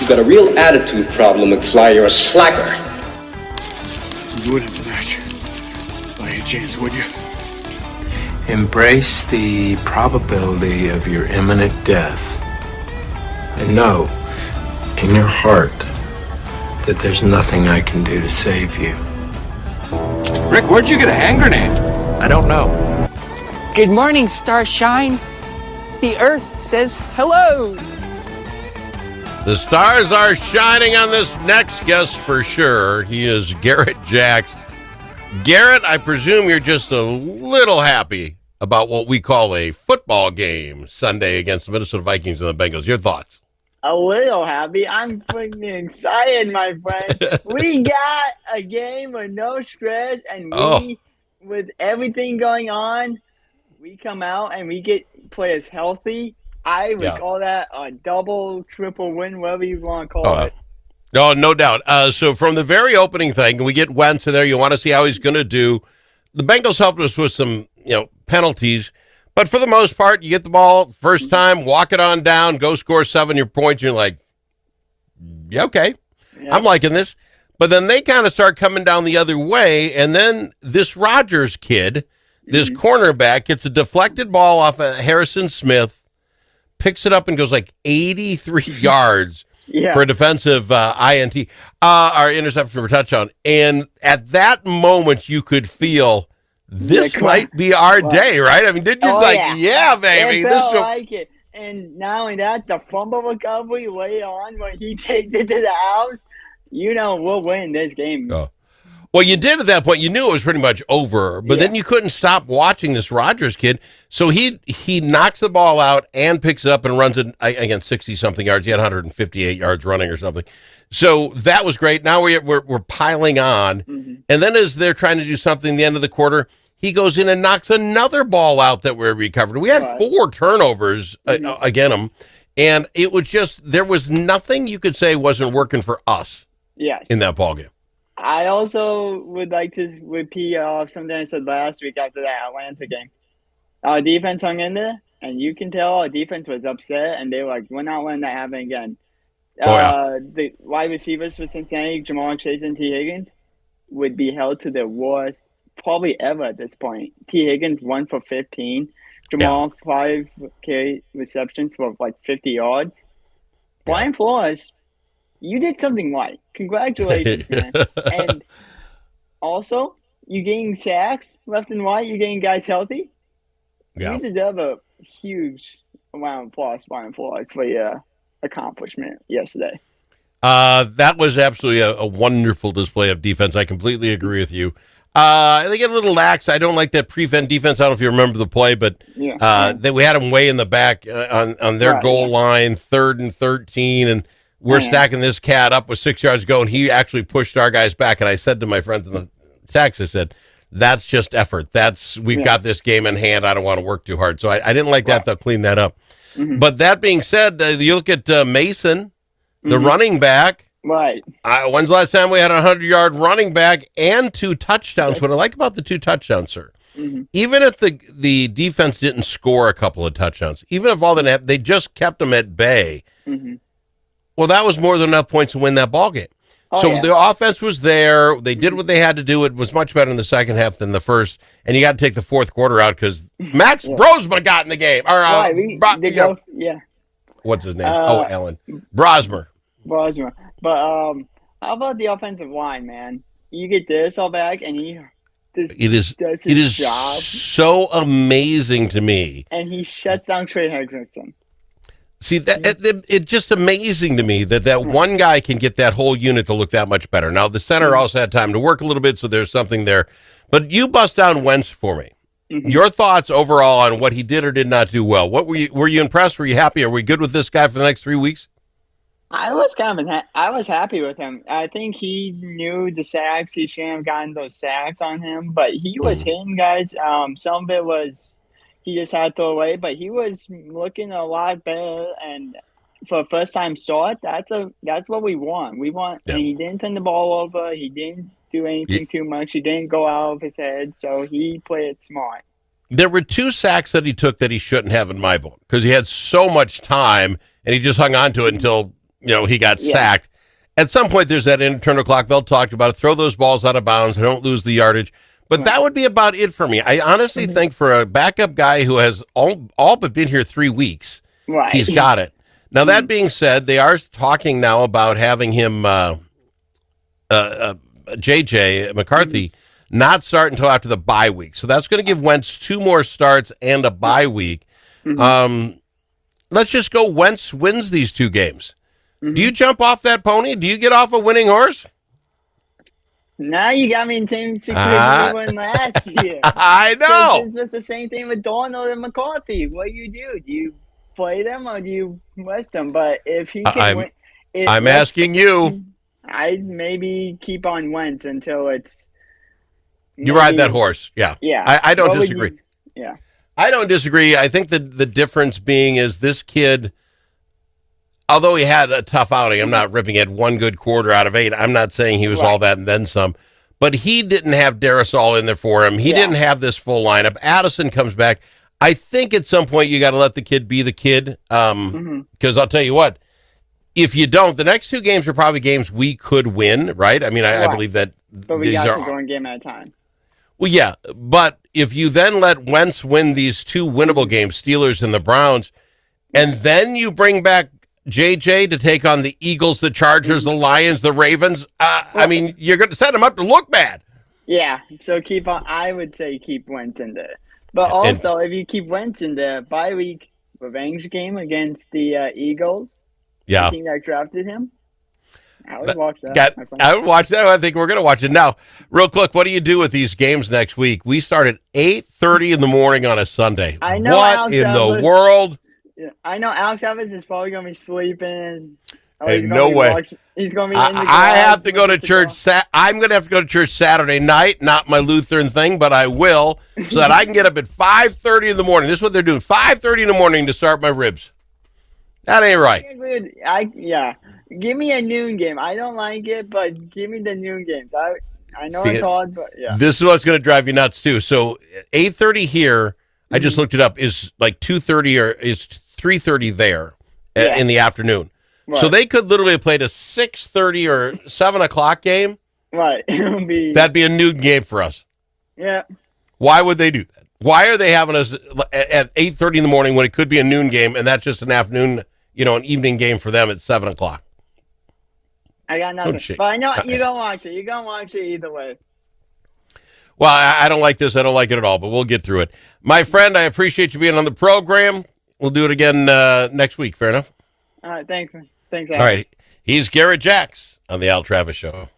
You've got a real attitude problem, McFly. You're a slacker. You wouldn't match. By any chance, would you? Embrace the probability of your imminent death. And know, in your heart, that there's nothing I can do to save you. Rick, where'd you get a hand grenade? I don't know. Good morning, Starshine. The Earth says hello. The stars are shining on this next guest for sure. He is Garrett Jax. Garrett, I presume you're just a little happy about what we call a football game Sunday against the Minnesota Vikings and the Bengals. Your thoughts? A little happy. I'm freaking excited, my friend. We got a game with no stress, and with everything going on, we come out and we get players healthy. I would call that a double, triple win, whatever you want to call it. No doubt. So from the very opening thing, we get Wentz in there. You want to see how he's going to do. The Bengals helped us with some, penalties. But for the most part, you get the ball first time, walk it on down, go score 7 points. You're like, yeah, okay, I'm liking this. But then they kind of start coming down the other way. And then this Rodgers kid, this cornerback, gets a deflected ball off of Harrison Smith, picks it up and goes like 83 yards for a defensive INT, or interception for a touchdown. And at that moment, you could feel this might be our day, right? I mean, didn't you yeah, baby. It felt like it. And not only that, the fumble recovery later on when he takes it to the house, we'll win this game. Oh. Well, you did at that point. You knew it was pretty much over, but then you couldn't stop watching this Rodgers kid. So he knocks the ball out and picks it up and runs it again 60-something yards. He had 158 yards running or something. So that was great. Now we're piling on. And then as they're trying to do something at the end of the quarter, he goes in and knocks another ball out that we recovered. We had 4 turnovers against him, and it was just there was nothing you could say wasn't working for us in that ball game. I also would like to repeat something I said last week after that Atlanta game. Our defense hung in there, and you can tell our defense was upset, and they were like, we're not letting that happen again. The wide receivers for Cincinnati, Jamal Chase and T. Higgins, would be held to their worst probably ever at this point. T. Higgins 1 for 15. Jamal 5 receptions for like 50 yards. Brian Flores, you did something right. Congratulations, man. And also, you're getting sacks left and right. You're getting guys healthy. You deserve a huge amount of applause, Brian Flores, for your accomplishment yesterday. That was absolutely a wonderful display of defense. I completely agree with you. They get a little lax. I don't like that prevent defense. I don't know if you remember the play, but we had them way in the back on their goal line, 3rd and 13, and we're stacking this cat up with 6 yards to go, and he actually pushed our guys back. And I said to my friends in the text, I said, that's just effort. We've got this game in hand. I don't want to work too hard. So I didn't like that. They'll clean that up. But that being said, you look at Mason, the running back. Right. When's the last time we had a 100-yard running back and 2 touchdowns? What I like about the 2 touchdowns, sir, even if the defense didn't score a couple of touchdowns, even if they just kept them at bay, well, that was more than enough points to win that ball game. The offense was there. They did what they had to do. It was much better in the second half than the first. And you got to take the fourth quarter out because Max Brosma got in the game. What's his name? Alan Brosmer. But how about the offensive line, man? You get this all back, and does his job. So amazing to me. And he shuts down Trey Hendrickson. See, it's just amazing to me that one guy can get that whole unit to look that much better. Now, the center also had time to work a little bit, so there's something there. But you bust down Wentz for me. Your thoughts overall on what he did or did not do well. What were you impressed? Were you happy? Are we good with this guy for the next 3 weeks? I was happy with him. I think he knew the sacks. He shouldn't have gotten those sacks on him, but he was hitting guys. Some of it was he just had to throw away, but he was looking a lot better. And for a first-time start, that's what we want. And he didn't turn the ball over. He didn't do anything too much. He didn't go out of his head, so he played it smart. There were 2 sacks that he took that he shouldn't have in my book because he had so much time and he just hung on to it until he got sacked. At some point, there's that internal clock. They'll talk about it. Throw those balls out of bounds. Don't lose the yardage. But that would be about it for me. I honestly think for a backup guy who has all but been here 3 weeks, he's got it. Now, that being said, they are talking now about having him, J.J. McCarthy, not start until after the bye week. So that's going to give Wentz 2 more starts and a bye week. Let's just go Wentz wins these 2 games. Do you jump off that pony? Do you get off a winning horse? Now you got me in the same situation we won last year. I know. It's just the same thing with Donald and McCarthy. What do? Do you play them or do you rest them? But if he can win... I'm asking you. I'd maybe keep on Wentz until it's... You ride that horse, yeah. Yeah. I don't disagree. Yeah. I don't disagree. I think the difference being is this kid... Although he had a tough outing, I'm not ripping it 1 good quarter out of 8. I'm not saying he was all that and then some. But he didn't have Darrisaw in there for him. He didn't have this full lineup. Addison comes back. I think at some point you got to let the kid be the kid. Because I'll tell you what, if you don't, the next 2 games are probably games we could win, right? I mean, I believe that but we got to go one game at a time. Well, yeah. But if you then let Wentz win these 2 winnable games, Steelers and the Browns, and then you bring back JJ to take on the Eagles, the Chargers, the Lions, the Ravens. I mean, you're going to set them up to look bad. Yeah, so keep on. I would say keep Wentz in there. But also, if you keep Wentz in there, bye week revenge game against the Eagles. Yeah, the team that drafted him. I would watch that. I would watch that. I think we're going to watch it now. Real quick, what do you do with these games next week? We start at 8:30 in the morning on a Sunday. I know. What in the world? Yeah, I know Alex Evans is probably going to be sleeping. No way. He's going to be in the I have to go to church. I'm going to have to go to church Saturday night. Not my Lutheran thing, but I will, so that I can get up at 5:30 in the morning. This is what they're doing. 5:30 in the morning to start my ribs. That ain't right. Give me a noon game. I don't like it, but give me the noon games. I know it's hard, but yeah. This is what's going to drive you nuts too. So 8:30 here. I just looked it up. Is like 2:30 or is 3:30 there in the afternoon. Right. So they could literally have played a 6:30 or 7 o'clock game. Right. That'd be a noon game for us. Yeah. Why would they do that? Why are they having us at 8:30 in the morning when it could be a noon game, and that's just an afternoon, an evening game for them at 7 o'clock? I got nothing. But I know you're going to watch it. You're going to watch it either way. Well, I don't like this. I don't like it at all, but we'll get through it. My friend, I appreciate you being on the program. We'll do it again next week. Fair enough? All right. Thanks, man. Thanks, Al. All right. He's Garrett Jax on the Al Travis Show.